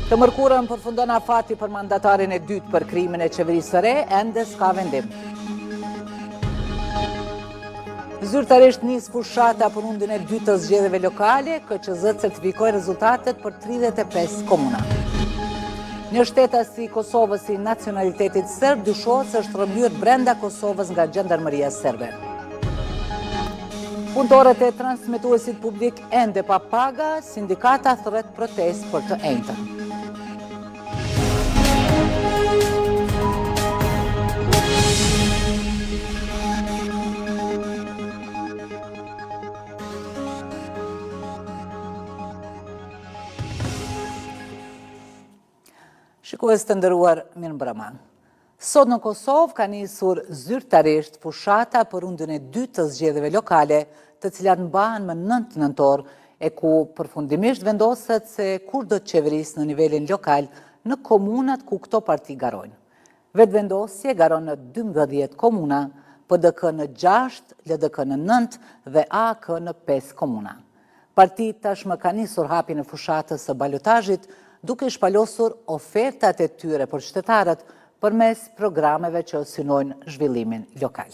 Të mërkurën përfundon afati për mandatarin e dytë për krimin e qeverisë së re, ende s'ka vendim. Zyrtarisht nis fushata për rundën e dytë të zgjedhjeve lokale, KQZ certifikoi rezultatet për 35 komuna. Një shtetas si Kosovës i nacionalitetit serb dyshohet se është rrëmbyer brenda Kosovës nga gjendarmeria serbe. Punëtorët e transmetuesit publik ende pa paga, sindikata thret protestë për të njëjtën. Shikues të nderuar, mirëmbrëma. Sot në Kosovë ka nisur zyrtarisht fushata për rundën e dytë të zgjedhjeve lokale, të cilat mbahen më 9 nëntor, e ku përfundimisht vendoset se kur do të qeverisë në nivelin lokal në komunat ku këto parti garojnë. Vetëvendosje garon në 12 komuna, PDK në 6, LDK në 9 dhe AK në 5 komuna. Partitë tashmë ka nisur hapjen e fushatës së balotazhit, duke shpalosur ofertat e tyre për qytetarët përmes programeve që synojnë zhvillimin lokal.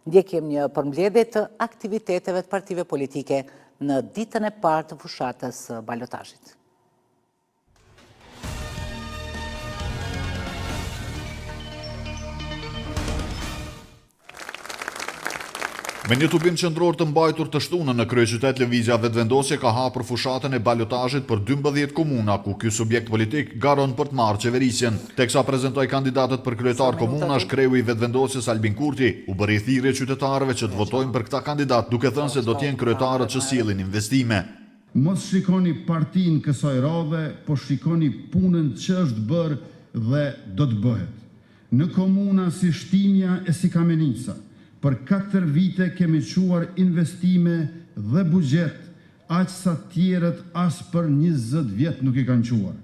Ndjekim një përmbledhje të aktiviteteve të partive politike në ditën e parë të fushatës së balotazhit. Me një tubim qendror të mbajtur të shtunën në kryeqytet, lëvizja vetëvendosje ka hapur fushatën e balotazhit për 12 komuna ku ky subjekt politik garon për të marrë qeverisjen. Teksa prezantoi kandidatët për kryetar komunash, kreu i vetëvendosjes Albin Kurti u bëri thirrje qytetarëve që të votojnë për këtë kandidat, duke thënë se do të jenë kryetarët që sillin investime. Mos shikoni partinë kësaj radhe, po shikoni punën që është bërë dhe do të bëhet. Në komuna si Shtimja e si Kamenica, për 4 vite kemi quar investime dhe buxhet, aq sa tjerët as për 20 vjet nuk i kanë quar.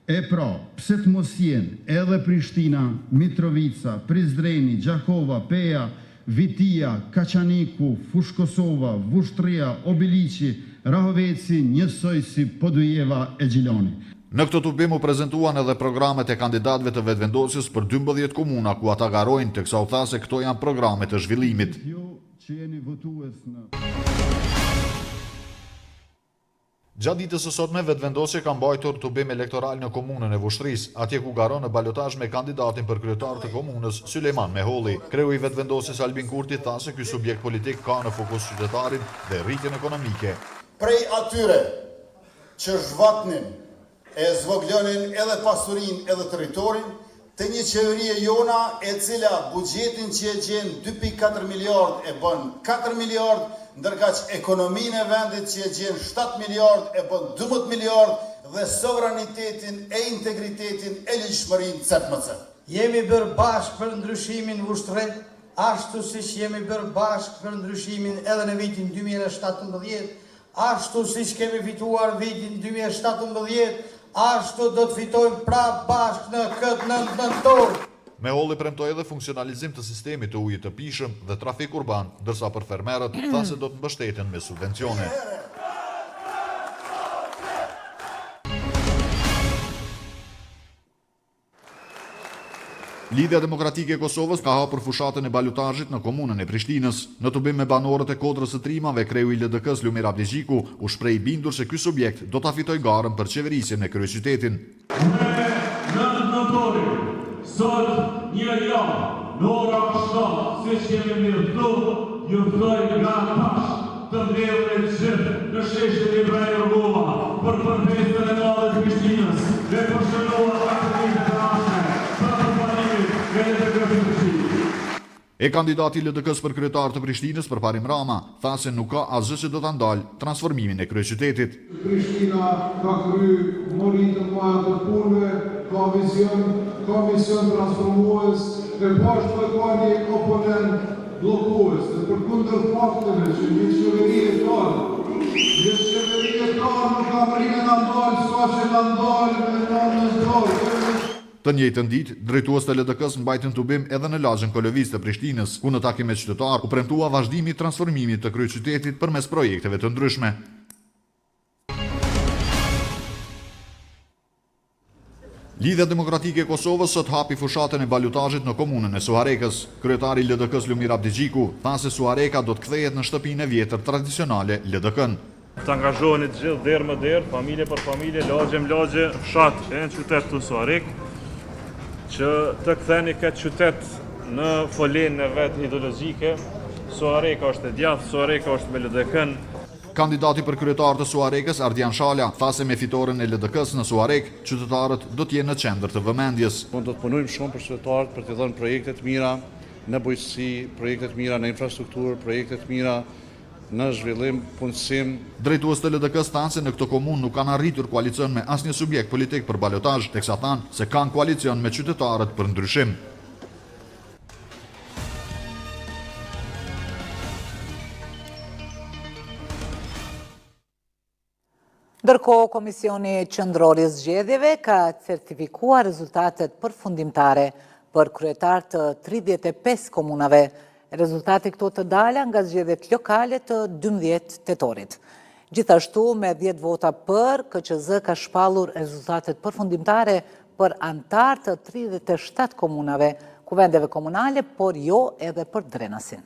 E pra, pse të mos jenë edhe Prishtina, Mitrovica, Prizreni, Gjakova, Peja, Vitia, Kaçaniku, Fush Kosova, Vushtria, Obiliqi, Rahoveci, njësoj si Podujeva e Gjilani. Në këtë tubim u prezantuan edhe programet e kandidatëve të vetëvendosjes për 12 komuna ku ata garojnë, teksa u tha se këto janë programe të zhvillimit. Gjatë ditës së sotme vetëvendosje ka mbajtur tubim elektoral në komunën e Vushtrisë, atje ku garon në balotazh me kandidatin për kryetar të komunës Sulejman Meholli. Kreu i vetëvendosjes Albin Kurti tha se ky subjekt politik ka në fokus qytetarin dhe rritjen ekonomike. Prej atyre që zhvatnin e zvoglonin edhe pasurinë edhe territorin, të një qeverie jona e cila buxhetin që e gjen 2.4 miliard e bën 4 miliard, ndërka që ekonominë e vendit që e gjen 7 miliard e bën 12 miliard dhe sovranitetin e integritetin e ligjshmërinë cep. Jemi bërë bashkë për ndryshimin Vushtre, ashtu siç jemi bërë bashkë për ndryshimin edhe në vitin 2017, ashtu siç kemi fituar vitin 2017, ashtu do të fitojmë prapë bashkë në këtë nëntor. Meholli premtoi edhe funksionalizim të sistemit të ujit të pishëm dhe trafik urban, ndërsa për fermerët tha se do të mbështeten me subvencione. Lidhja Demokratike e Kosovës ka hapur fushatën e balotazhit në komunën e Prishtinës. Në tubim me banorët e Kodrës së Trimave, kreu i LDK-s Lumir Abdixhiku u shpreh i bindur se ky subjekt do ta fitojë garën për qeverisjen në kryeqytetin. Në nëntorin, sot një javë, në ora 7, siç kemi mirëftu, ju ftoj nga tash të mbledhur e gjithë në sheshin e Ibrahimova për festën e natës të Prishtinës dhe për shënuar aktivitet e rasme. E kandidati LDK-s për kryetar të Prishtinës, Parim Rama, tha se nuk ka asgjë që do ta ndalë transformimin e kryeqytetit. Prishtina ka kryer mori të mëdha të punëve, ka komision transformues, e bashkë ka një oponent bllokues, dhe përkundër fakteve që një qeveri e tonë nuk ka mërinë në ndalë, s'ka që në ndalë me në ndalë. Të njëjtën ditë, drejtues të LDK-s mbajtën tubim edhe në lagjën Kolovis të Prishtinës, ku në takim me qytetar u premtua vazhdimi i transformimit të kryeqytetit përmes projekteve të ndryshme. Lidhja Demokratike e Kosovës sot hapi fushatën e balotazhit në komunën e Suharekës. Kryetari i LDK-s Lumir Abdigjiku tha se Suhareka do të kthehet në shtëpinë e vjetër tradicionale LDK-n. Të angazhoheni të gjithë derë më derë, familje për familje, lagje më lagje, fshat e në qytet të Suharek, që të ktheni këtë qytet në folenë e vetë ideologjike. Suhareka është e djathtë, Suhareka është me LDK-n. Kandidati për kryetar të Suharekës, Ardian Shala, tha se me fitoren e LDK-s në Suharek, qytetarët do të jenë në qendër të vëmendjes. Do të punojmë shumë për qytetarët për t'i dhënë projekte të mira në bujqësi, projekte të mira në infrastrukturë, projekte të mira në zhvillim, punësim. Drejtues të LDK-s thanë se në këtë komunë nuk kanë arritur koalicion me asnjë subjekt politik për balotazh, teksa thanë se kanë koalicion me qytetarët për ndryshim. Ndërkohë, Komisioni Qendror i Zgjedhjeve ka certifikuar rezultatet përfundimtare për kryetar të 35 komunave. Rezultatet këto të dala nga zgjedhjet lokale të 12 tetorit. Gjithashtu, me 10 vota për, KQZ ka shpallur rezultatet përfundimtare për antar të 37 komunave, kuvendeve komunale, por jo edhe për Drenasin.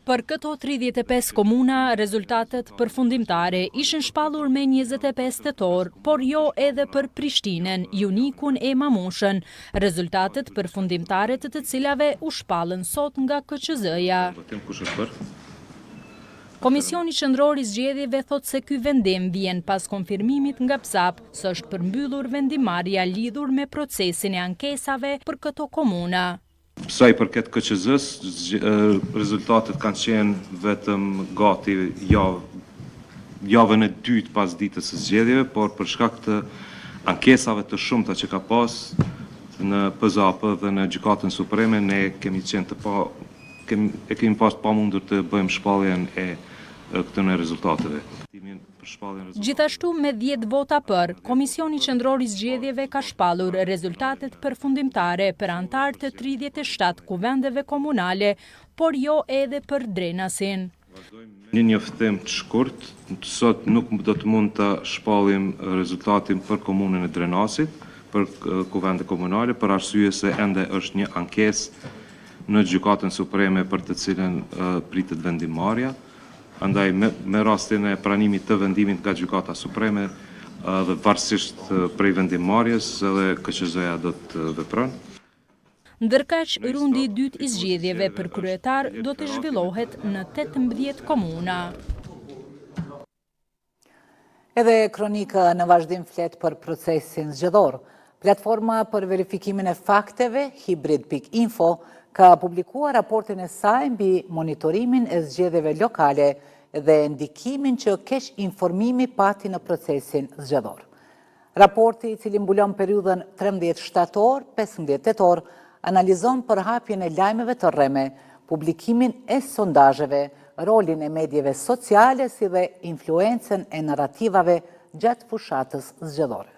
Për këto 35 komuna, rezultatet përfundimtare ishin shpallur me 25 tetor, por jo edhe për Prishtinën, Junikun e Mamushën, rezultatet përfundimtare të cilave u shpallën sot nga KQZ-ja. Komisioni Qendror i Zgjedhjeve thot se ky vendim vjen pas konfirmimit nga PSAP se është përmbyllur vendimarrja lidhur me procesin e ankesave për këto komuna. Sa i përket KQZ-s, rezultatet kanë qenë vetëm gati javën e dytë pas ditës së zgjedhjeve, por për shkak të ankesave të shumta që ka pas në PZAP dhe në Gjykatën Supreme, ne kemi pas pamundur të bëjmë shpalljen e këtyre rezultateve. Gjithashtu me 10 vota për, Komisioni Qendror i Zgjedhjeve ka shpallur rezultatet përfundimtare për antar të 37 kuvendeve komunale, por jo edhe për Drenasin. Një njoftim të shkurt, sot nuk do të mund të shpallim rezultatin për komunën e Drenasit, për kuvende komunale, për arsye se ende është një ankesë në Gjykatën Supreme për të cilën pritet vendimarrja. Andaj me rastin e pranimit të vendimit nga Gjykata Supreme dhe varësisht prej vendimarrjes edhe KQZ-ja do të vepron. Ndërkaq, rundi i dytë i zgjedhjeve për kryetar do të zhvillohet në 18 komuna. Edhe kronika në vazhdim flet për procesin zgjedhor. Platforma për verifikimin e fakteve, Hibrid.info, ka publikuar raportin e saj mbi monitorimin e zgjedhjeve lokale dhe ndikimin që keq informimi pati në procesin zgjedhor. Raporti, i cili mbulon periudhën 13 shtator-15 tetor, analizon përhapjen e lajmeve të rreme, publikimin e sondazheve, rolin e medjeve sociale si dhe influencën e narrativave gjatë fushatës zgjedhore.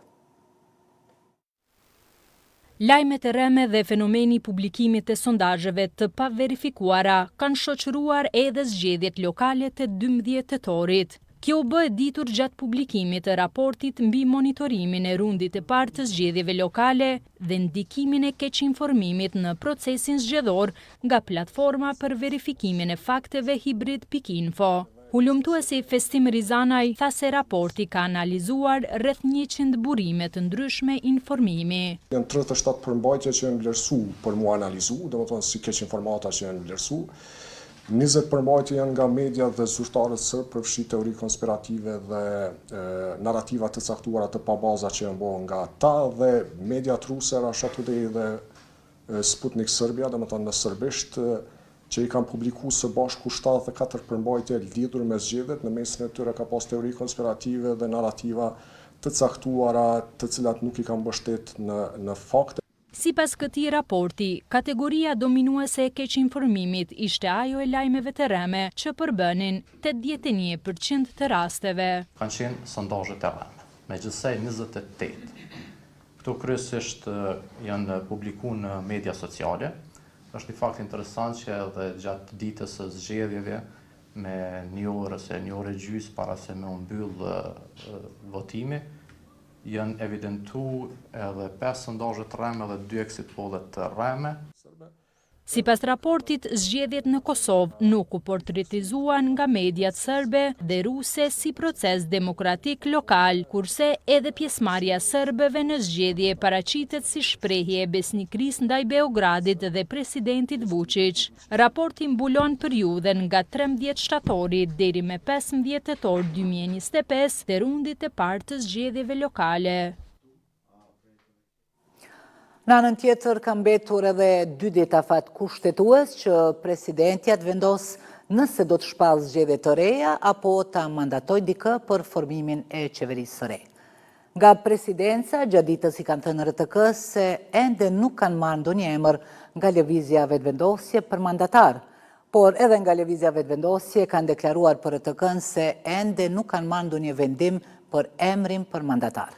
Lajmet e rreme dhe fenomeni i publikimit të sondazheve të paverifikuara kanë shoqëruar edhe zgjedhjet lokale të 12 tetorit. Kjo u bë e ditur gjatë publikimit të raportit mbi monitorimin e rundit të parë të zgjedhjeve lokale dhe ndikimin e keqinformimit në procesin zgjedhor nga platforma për verifikimin e fakteve Hibrid.info. Hulumtuesi Festim Rizanaj tha se raporti ka analizuar rreth 100 burime të ndryshme informimi. Janë 37 përmbajtje që janë vlerësu për mu analizu, dhe më tonë si keq informata që janë vlerësu. 20 përmbajtje janë nga media dhe zyrtarët sërbë përfshi teori konspirative dhe narrativa të caktuara të pabaza që janë bërë nga ta dhe media truse Russia Today dhe Sputnik Serbia, dhe më tonë në serbisht, që i kanë publiku së bashku 74 përmbajtje lidhur me zgjedhjet, në mesin e tyre ka pas teori konspirative dhe narrativa të caktuara të cilat nuk i kanë mbështet në fakte. Sipas këtij raporti, kategoria dominuese e keqinformimit ishte ajo e lajmeve të rreme që përbënin 81% të rasteve. Kanë qenë sondazhet e rreme, megjithëse 28. Këto kryesisht janë publikuar në media sociale. Është një fakt interesant që edhe gjatë ditës së zgjedhjeve me një orë ose një orë gjys para se me mbyll votimi, janë evidentu edhe 5 sondazhe të rreme dhe 2 exit pollet të rreme. Sipas raportit, zgjedhjet në Kosovë nuk u portretizuan nga mediat serbe dhe ruse si proces demokratik lokal, kurse edhe pjesëmarrja serbëve në zgjedhje paraqitet si shprehje e besnikërisë ndaj Beogradit dhe presidentit Vučić. Raporti mbulon periudhën nga 13 shtatori deri me 15 tetor 2025 të rundit të parë të zgjedhjeve lokale. Në anën tjetër ka mbetur edhe 2 ditë afat kushtetues që presidentja të vendos nëse do të shpallë zgjedhje të reja apo ta mandatoj dikë për formimin e qeverisë së re. Nga presidenca, gjatë ditës i kanë thënë RTK-s se ende nuk kanë marrë ndonjë emër nga lëvizja vetëvendosje për mandatar, por edhe nga lëvizja vetëvendosje kanë deklaruar për RTK-n se ende nuk kanë marrë ndonjë vendim për emrin për mandatar.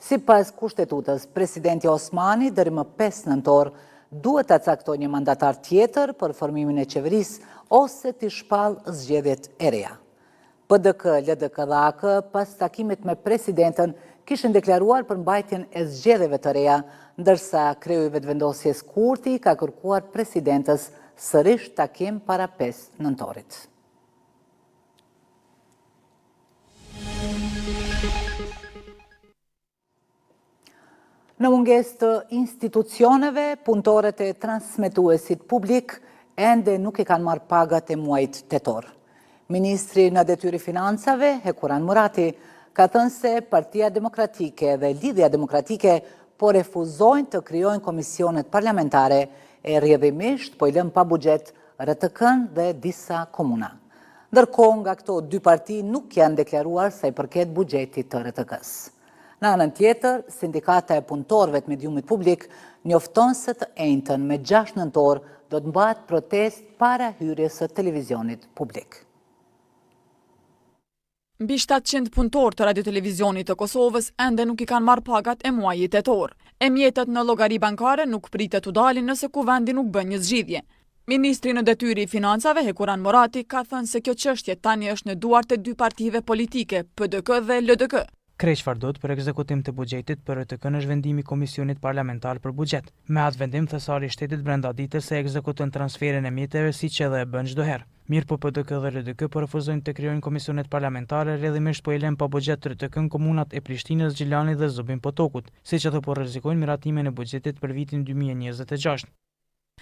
Sipas kushtetutës, presidenti Osmani deri më 5 nëntor duhet ta caktojë një mandatar tjetër për formimin e qeverisë ose të shpallë zgjedhjet e reja. PDK, LDK dhe AK pas takimit me presidentën kishin deklaruar për mbajtjen e zgjedhjeve të reja, ndërsa kreu i vetëvendosjes Kurti ka kërkuar presidentës sërish takim para 5 nëntorit. Në mungesë të institucioneve, punëtorët e transmetuesit publik ende nuk i kanë marrë pagat e muajit tetor. Ministri në detyrë financave, Hekuran Murati, ka thënë se Partia Demokratike dhe Lidhja Demokratike po refuzojnë të krijojnë komisionet parlamentare e rrjedhimisht po i lënë pa buxhet RTK-n dhe disa komuna. Ndërkohë nga këto 2 parti nuk janë deklaruar sa i përket buxhetit të RTK-s. Në anën tjetër, sindikata e punëtorëve të mediumit publik njofton se të njëjtën me 6 nëntor do të mbahet protest para hyrjes së televizionit publik. Mbi 700 punëtorë të radio-televizionit të Kosovës ende nuk i kanë marrë pagat e muajit tetor. Emjetet në llogari bankare nuk pritet të dalin nëse kuvendi nuk bën një zgjidhje. Ministri në detyri i financave, Hekuran Murati, ka thënë se kjo çështje tani është në duart e 2 partive politike, PDK dhe LDK. Krejt çfarë do të për ekzekutim të buxhetit për RTK-n është vendimi i Komisionit Parlamentar për Buxhet. Me atë vendim thesari i shtetit brenda ditës se ekzekuton transferin e mjeteve siç edhe e bën çdo herë. Mirë po PDK dhe LDK po refuzojnë të krijojnë komisionet parlamentare, rrjedhimisht po i lënë pa buxhet RTK-n komunat e Prishtinës, Gjilanit dhe Zubin Potokut, siç ato po rrezikojnë miratimin e buxhetit për vitin 2026.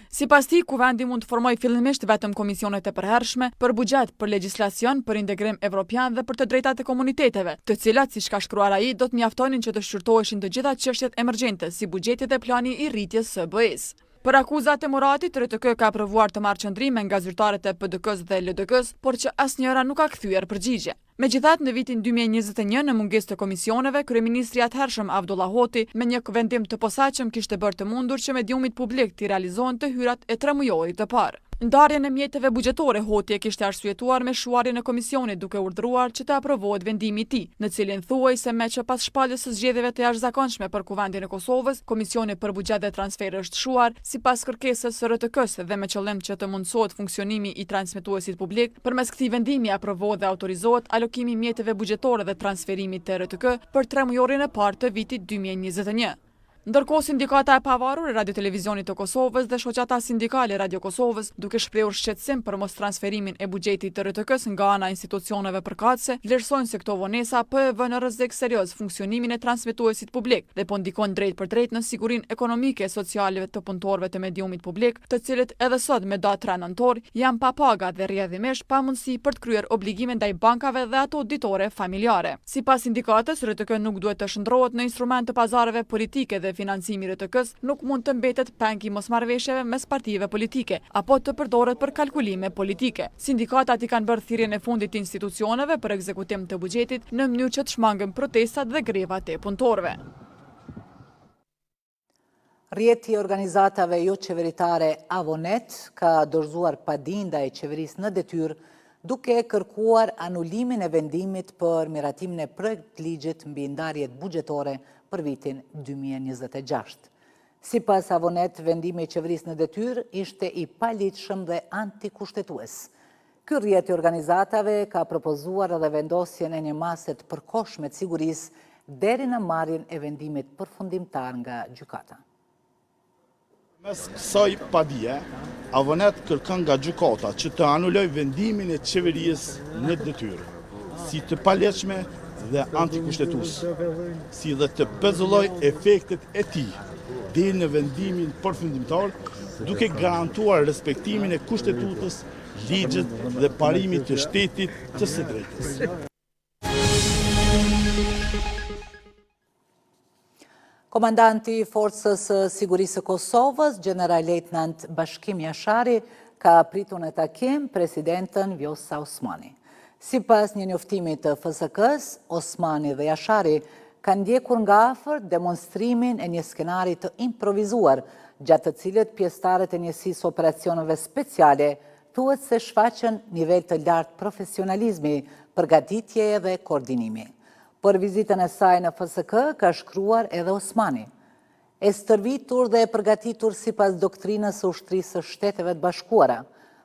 Sipas tij, kuvendi mund të formojë fillimisht vetëm komisionet e përhershme për buxhet, për legjislacion, për integrim evropian dhe për të drejtat e komuniteteve, të cilat, siç ka shkruar ai, do të mjaftonin që të shqyrtoheshin të gjitha çështjet emergjente, si buxheti dhe plani i rritjes së BE-s. Për akuzat e Muratit, RTK ka provuar të marrë qëndrime nga zyrtarët e PDK-s dhe LDK-s, por që asnjëra nuk ka kthyer përgjigje. Megjithatë, në vitin 2021, në mungesë të komisioneve, kryeministri atëhershëm Abdullah Hoti, me një vendim të posaçëm kishte bërë të mundur që mediumit publik të realizohen të hyrat e 3 mujorit të parë. Ndarjen e mjeteve buxhetore Hoti e kishte arsyetuar me shuarjen e komisionit duke urdhëruar që të aprovohet vendimi i tij, në cilin thuaj se me që pas shpalljes së zgjedhjeve të jashtëzakonshme për kuvendin e Kosovës, Komisioni për Buxhet dhe Transfer është shuar sipas kërkesës së RTK-s dhe me qëllim që të mundësohet funksionimi i transmetuesit publik. Përmes këtij vendimi aprovohet dhe autorizohet alokimi i mjeteve buxhetore dhe transferimit të RTK për 3 mujorin e parë të vitit 2021. Ndërkohë, sindikata e pavarur e Radio-Televizionit të Kosovës dhe shoqata sindikale Radio Kosovës, duke shprehur shqetësim për mos transferimin e buxhetit të RTK-s nga ana institucioneve përkatëse, vlerësojnë se këto vonesa po e vënë në rrezik serioz funksionimin e transmetuesit publik dhe po ndikojnë drejt për drejt në sigurinë ekonomike e sociale të punëtorëve të mediumit publik, të cilët edhe sot me datë 3 nëntor janë pa paga dhe rrjedhimisht pa mundësi për të kryer obligime ndaj bankave dhe ato ditore familjare. Sipas sindikatës, RTK nuk duhet të shndrohet në instrument të pazareve politike dhe financimi i RTK-s nuk mund të mbetet peng i mosmarrëveshjeve mes partive politike apo të përdoret për kalkulime politike. Sindikatat i kanë bërë thirrjen e fundit të institucioneve për ekzekutim të buxhetit në mënyrë që të shmangën protestat dhe grevat e punëtorëve. Rrjeti i organizatave jo qeveritare Avonet ka dorëzuar padinda e qeverisë në detyrë duke kërkuar anulimin e vendimit për miratimin e projektligjit mbi ndarjet buxhetore për vitin 2026. Sipas Avonet, vendimi i qeverisë në detyrë ishte i paligjshëm dhe antikushtetues. Ky rrjet i organizatave ka propozuar edhe vendosjen e një mase të përkohshme të sigurisë deri në marrjen e vendimit përfundimtar nga gjykata. Mes kësaj padije, Avonet kërkon nga gjykata që të anulloj vendimin e qeverisë në detyrë, si të paleqme dhe antikushtetues, si dhe të pezulloj efektet e tij deri në vendimin përfundimtar, duke garantuar respektimin e kushtetutës, ligjit dhe parimit të shtetit të së drejtës. Komandanti i Forcës së Sigurisë së Kosovës, General-Lejtnant Bashkim Jashari, ka pritur në takim presidentën Vjosa Osmani. Sipas një njoftimi të FSK-s, Osmani dhe Jashari kanë ndjekur nga afër demonstrimin e një skenari të improvizuar, gjatë të cilët pjesëtarët e njësisë operacioneve speciale thuhet se shfaqën nivel të lartë profesionalizmi, përgatitje dhe koordinimi. Për vizitën e saj në FSK ka shkruar edhe Osmani. E stërvitur dhe e përgatitur sipas doktrinës së ushtrisë së Shteteve të Bashkuara,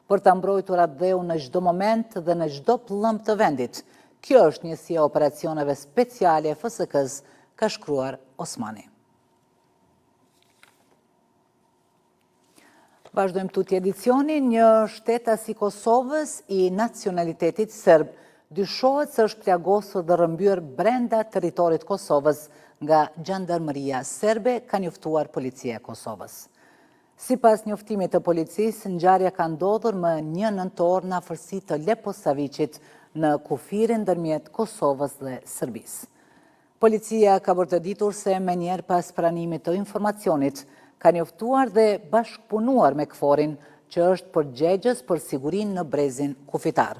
për të mbrojtur atë dheu në çdo moment dhe në çdo pllëmb të vendit. Kjo është njësia e operacioneve speciale e FSK-s, ka shkruar Osmani. Vazhdojmë tutje edicionin. Një shtetas i Kosovës i nacionalitetit serb dyshohet se është plagosur dhe rrëmbyer brenda territorit Kosovës nga Gjandarmeria serbe, ka njoftuar policia e Kosovës. Sipas njoftimit të policisë, ngjarja ka ndodhur më 1 nëntor në afërsi të Leposavicit në kufirin ndërmjet Kosovës dhe Serbisë. Policia ka vërtetuar se menjëherë pas pranimit të informacionit ka njoftuar dhe bashkëpunuar me KFOR-in, që është përgjegjës për sigurinë në brezin kufitar.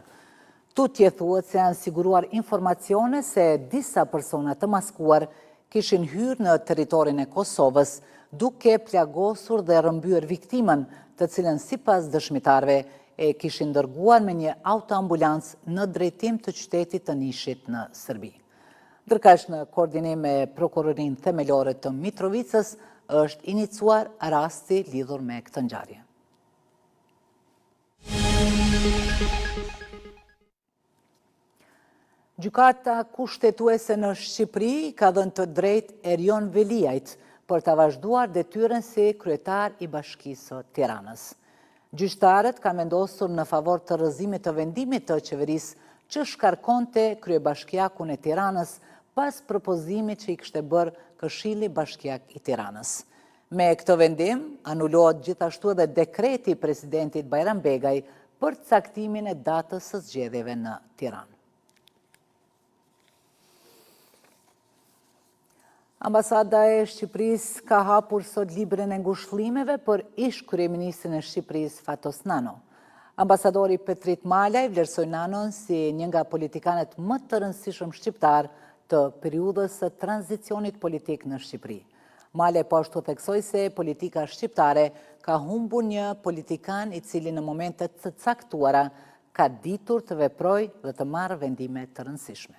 Tutje thuhet se janë siguruar informacione se disa persona të maskuar kishin hyrë në territorin e Kosovës, duke plagosur dhe rrëmbyer viktimën, të cilën sipas dëshmitarëve e kishin dërguar me një autoambulancë në drejtim të qytetit të Nishit në Serbi. Ndërkësh në koordinim me Prokurorinë Themelore të Mitrovicës është iniciuar rasti lidhur me këtë ngjarje. Gjykata kushtetuese në Shqipëri ka dhënë të drejtë Erion Veliajt për të vazhduar detyrën si kryetar i Bashkisë së Tiranës. Gjyqtarët kanë vendosur në favor të rrëzimit të vendimit të qeverisë që shkarkonte kryebashkiakun e Tiranës pas propozimit që i kishte bërë Këshilli Bashkiak i Tiranës. Me këtë vendim, anulohet gjithashtu edhe dekreti i presidentit Bajram Begaj për caktimin e datës së zgjedhjeve në Tiranë. Ambasada e Shqipërisë ka hapur sot librin e ngushëllimeve për ish kryeministrin e Shqipërisë Fatos Nano. Ambasadori Petrit Malaj vlerësoi Nanon si një nga politikanët më të rëndësishëm shqiptar të periudhës së tranzicionit politik në Shqipëri. Malaj po ashtu theksoi se politika shqiptare ka humbur një politikan i cili në momente të caktuara ka ditur të veprojë dhe të marrë vendime të rëndësishme.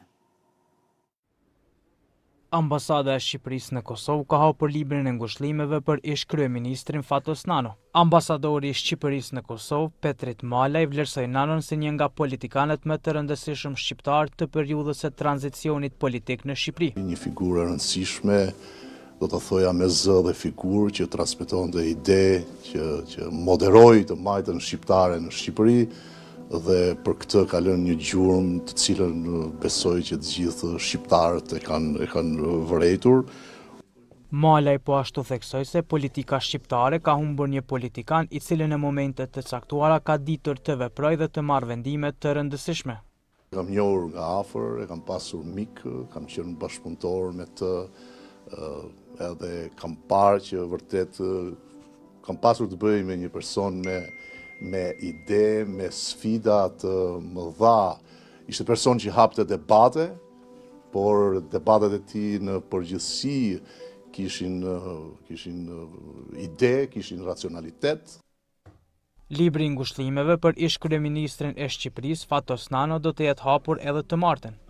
Ambasada e Shqipërisë në Kosovë ka hapur librin e ngushëllimeve për ish kryeministrin Fatos Nano. Ambasadori i Shqipërisë në Kosovë, Petrit Malaj, vlerësoi Nanon si një nga politikanët më të rëndësishëm shqiptar të periudhës së tranzicionit politik në Shqipëri. Një figurë e rëndësishme, do të thoja me zë dhe figurë që transmetonte ide, që moderoi të majtën shqiptare në Shqipëri, dhe për këtë ka lënë një gjurmë të cilën besoj që të gjithë shqiptarët e kanë vërejtur. Malaj po ashtu theksoi se politika shqiptare ka humbur një politikan i cili në momente të caktuara ka ditur të veprojë dhe të marrë vendime të rëndësishme. Kam njohur nga afër, e kam pasur mik, kam qenë bashkëpunëtor me të, edhe kam parë që vërtet kam pasur të bëj me një person me ide, me sfida të mëdha. Ishte person që hapte debate, por debatet e tij në përgjithësi kishin ide, kishin racionalitet. Libri i ngushëllimeve për ish kryeministrin e Shqipërisë Fatos Nano do të jetë hapur edhe të martën.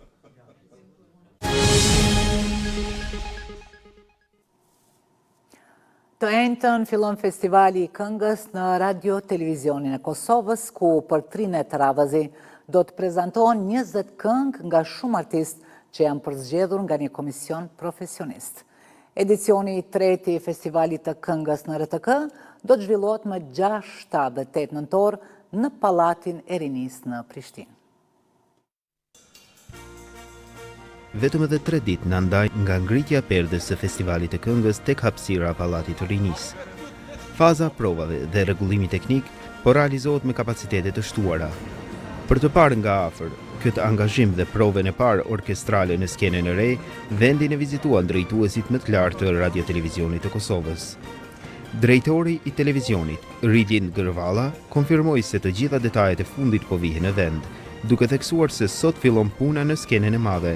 Të enjtën fillon festivali i këngës në Radio Televizionin e Kosovës, ku për 3 net radhazi do të prezantohen 20 këngë nga shumë artistë që janë përzgjedhur nga një komision profesionist. Edicioni i 3 i Festivalit të Këngës në RTK do të zhvillohet më 6, 7 dhe 8 nëntor në Pallatin e Rinisë në Prishtinë. Vetëm edhe 3 ditë në ndaj nga ngritja perdes së Festivalit të Këngës tek hapësira Pallatit të Rinisë. Faza provave dhe rregullimi teknik po realizohet me kapacitete të shtuara. Për të parë nga afër këtë angazhim dhe provën e parë orkestrale në skenën e re, vendin e vizituan drejtuesit më të lartë të Radio-Televizionit të Kosovës. Drejtori i televizionit, Ridin Gërvala, konfirmoi se të gjitha detajet e fundit po vihen në vend, duke theksuar se sot fillon puna në skenën e madhe.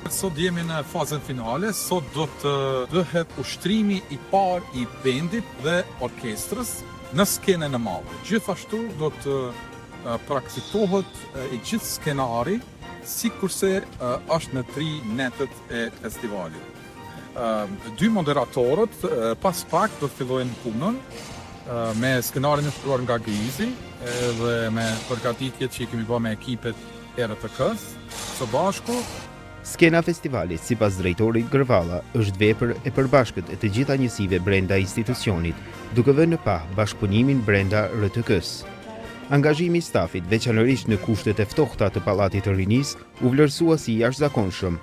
Sot jemi në fazën finale, sot do të bëhet ushtrimi i parë i vendit dhe orkestrës në skenën e madhe. Gjithashtu do të praktikohet i gjithë skenari, si kurse është në 3 netët e festivalit. 2 moderatorët pas pak do të fillojnë punën me skenarin e shtruar nga Grizi dhe me përgatitjet që i kemi bërë me ekipet e RTK-s së bashku. Skena festivalit, sipas drejtorit Gërvala, është vepër e përbashkët e të gjitha njësive brenda institucionit, duke vënë në pa bashkëpunimin brenda RTK-s. Angazhimi i stafit, veçanërisht në kushtet e ftohta të Pallatit të Rinisë, u vlerësua si jashtëzakonshëm.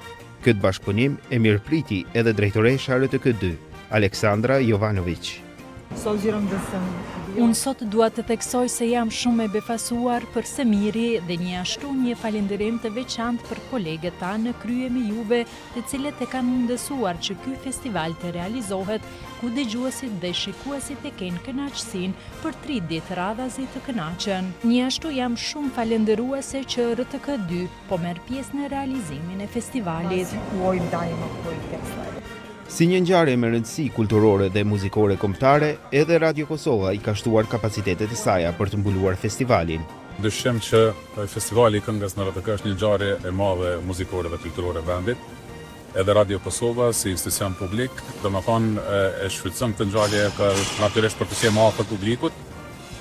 Këtë bashkëpunim e mirëpriti edhe drejtoresha RTK2, Aleksandra Jovanović. Unë sot dua të theksoj se jam shumë e befasuar për së miri dhe një ashtu një falënderim të veçantë për kolegët tanë në krye me juve, të cilët e kanë mundësuar që ky festival të realizohet, ku dëgjuesit dhe shikuesit e kenë kënaqësinë për 3 ditë radhazi të kënaqën. Një ashtu jam shumë falënderuese që RTK2 po merr pjesë në realizimin e festivalit. Si një ngjarje me rëndësi kulturore dhe muzikore kombëtare, edhe Radio Kosova i ka shtuar kapacitetet e saj për të mbuluar festivalin. Dyshim që festivali i këngës në RTK është një ngjarje e madhe muzikore dhe kulturore vendit. Edhe Radio Kosova si institucion publik, domethënë e shfrytëson këtë ngjarje natyrisht për të qenë afër publikut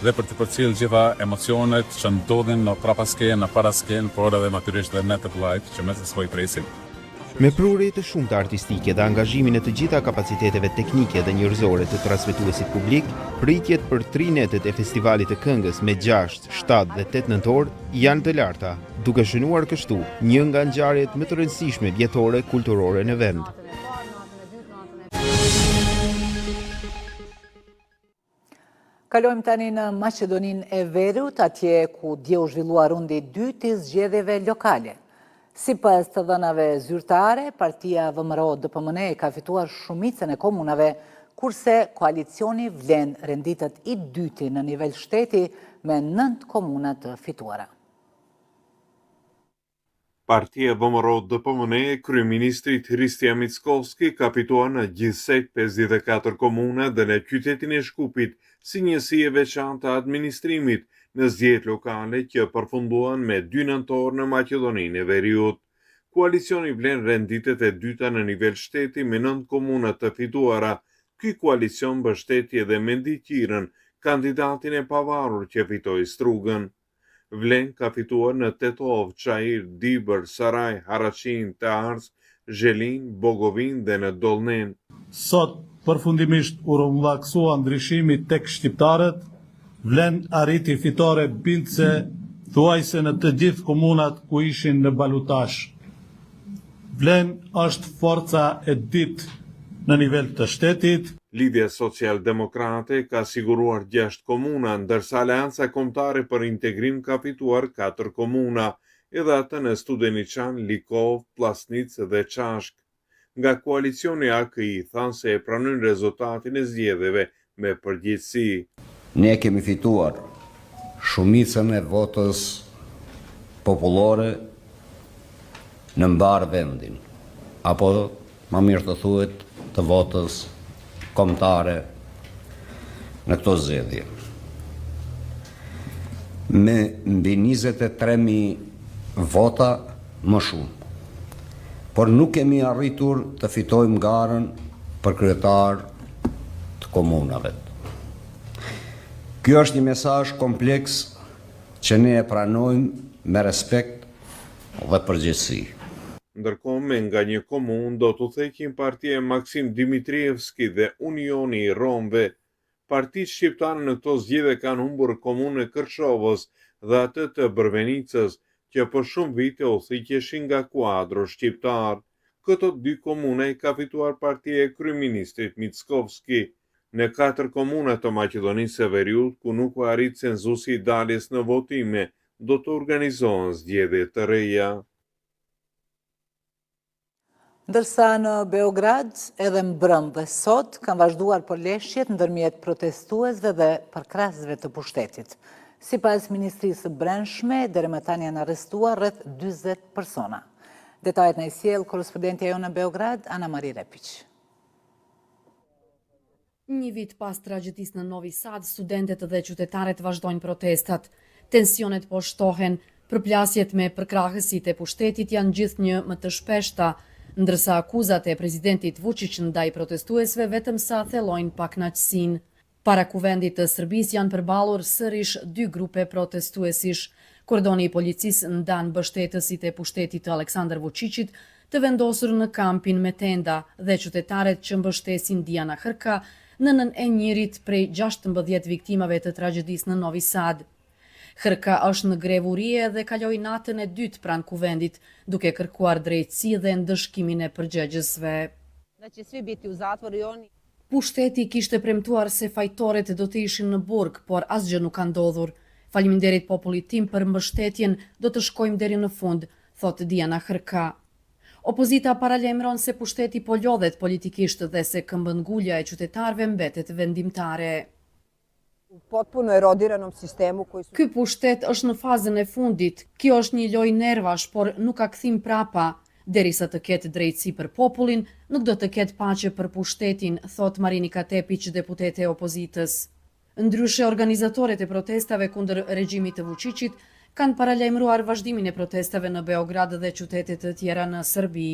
dhe për të përcjellë gjitha emocionet që ndodhin në prapaskenë, në paraskenë, por edhe natyrisht dhe network live që mes së presim. Me prurje të shumta artistike dhe angazhimin e të gjitha kapaciteteve teknike dhe njerëzore të transmetuesit publik, pritjet për 3 netët e festivalit të këngës me 6, 7 dhe 8 nëntor janë të larta, duke shënuar kështu një nga ngjarjet më të rëndësishme vjetore kulturore në vend. Kalojmë tani në Maqedoninë e Veriut, atje ku dje u zhvillua rundi i dytë i zgjedhjeve lokale. Sipas të dhënave zyrtare, partia VMRO-DPMNE ka fituar shumicën e komunave, kurse koalicioni Vlen renditet i dyti në nivel shteti me 9 komuna të fituara. Partia VMRO-DPMNE, kryeministrit Hristia Mickovski ka fituar në gjithsej 54 komuna dhe në qytetin e Shkupit si njësi e veçantë të administrimit në zgjedhjet lokale që përfunduan me 2 nëntor në Maqedoninë e Veriut. Koalicioni Vlen renditet e dyta në nivel shteti me 9 komuna të fituara. Ky koalicion mbështeti edhe me Ndiqirën, kandidatin e pavarur që fitoi Strugën. Vlen ka fituar në Tetov, Çajir, Dibër, Saraj, Haraqin, Tears, Zhelin, Bogovin dhe në Dollnen. Sot përfundimisht u rrumbullakua ndryshimi tek shqiptarët. Vlen arriti fitore bindse thuajse në të gjithë komunat ku ishin në balutazh. Vlen është forca e ditë në nivel të shtetit. Lidhja Social-Demokrate ka siguruar 6 komuna, ndërsa Aleanca Kombëtare për Integrim ka fituar 4 komuna, edhe atë në Studeniçan, Likov, Plasnicë dhe Çashk. Nga koalicioni AKI thanë se e pranojnë rezultatin e zgjedhjeve me përgjegjësi. Ne kemi fituar shumicën e votës popullore në mbar vendin, apo më mirë të thuhet të votës kombëtare në këto zgjedhje. Me mbi 23.000 vota më shumë, por nuk kemi arritur të fitojmë garën për kryetar të komunave. Kjo është një mesazh kompleks që ne e pranojmë me respekt dhe përgjegjësi. ndërkohë me nga një komunë do të thekin partia Maksim Dimitrievski dhe Unioni i Romëve. Partitë shqiptare në këto zgjedhje kanë humbur komunën e Kërçovës dhe atë të Brvenicës, që për shumë vite u thikeshin nga kuadro shqiptar. Këto dy komune i ka fituar partia e kryeministrit Mickovski. Në 4 komune të Maqedonisë së Veriut, ku nuk u arrit cenzusi i daljes në votime, do të organizohen zgjedhje të reja. Ndërsa në Beograd, edhe mbrëm dhe sot, kanë vazhduar përleshjet ndërmjet protestuesve dhe përkrasësve të pushtetit. Sipas Ministrisë së Brendshme, deri më tani janë arrestuar rreth 40 persona. Detajet në sjell korrespondentja jonë në Beograd, Ana Mari Repić. Një vit pas tragjedisë në Novi Sad, studentët dhe qytetarët vazhdojnë protestat. Tensionet po shtohen, përplasjet me përkrahësit e pushtetit janë gjithnjë më të shpeshta, ndërsa akuzat e presidentit Vučić ndaj protestuesve vetëm sa thellojnë pakënaqësinë. Para kuvendit të Serbisë janë përballur sërish 2 grupe protestuesish. Kordoni i policisë ndan mbështetësit e pushtetit të Aleksandar Vučićit të vendosur në kampin me tenda dhe qytetarët që mbështesin Diana Hrka, nënën e njërit prej 16 viktimave të tragjedisë në Novi Sad. Hrka është në grevurie dhe kaloi natën e dytë pranë kuvendit, duke kërkuar drejtësi dhe ndëshkimin e përgjegjësve. Pushteti kishte premtuar se fajtorët do të ishin në burg, por asgjë nuk ka ndodhur. Faleminderit popullit tim për mbështetjen, do të shkojmë deri në fund, thotë Diana Hrka. Opozita paralajmëron se pushteti po lodhet politikisht dhe se këmbëngulja e qytetarëve mbetet vendimtare. Ky pushtet është në fazën e fundit. Kjo është një lojë nervash, por nuk ka kthim prapa. Derisa të ketë drejtësi për popullin, nuk do të ketë paqe për pushtetin, thot Marinika Tepić, deputete e opozitës. Ndryshe, organizatorët e protestave kundër regjimit të Vučićit kanë paralajmëruar vazhdimin e protestave në Beograd dhe qytete të tjera në Serbi.